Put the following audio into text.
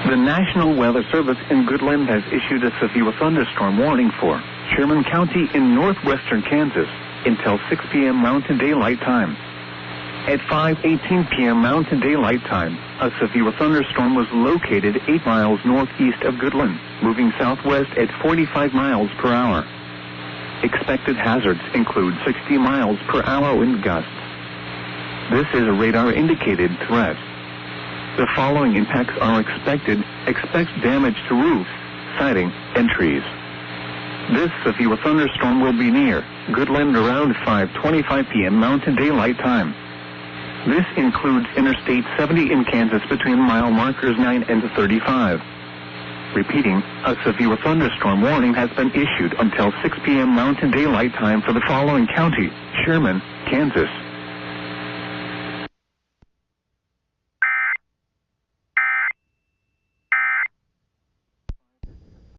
The National Weather Service in Goodland has issued a severe thunderstorm warning for Sherman County in northwestern Kansas until 6 p.m. Mountain Daylight Time. At 5:18 p.m. Mountain Daylight Time, a severe thunderstorm was located 8 miles northeast of Goodland, moving southwest at 45 miles per hour. Expected hazards include 60 miles per hour wind gusts. This is a radar-indicated threat. The following impacts are expected. Expect damage to roofs, siding, and trees. This severe thunderstorm will be near Goodland around 5:25 p.m. Mountain Daylight Time. This includes Interstate 70 in Kansas between mile markers 9 and 35. Repeating, a severe thunderstorm warning has been issued until 6 p.m. Mountain Daylight Time for the following county: Sherman, Kansas,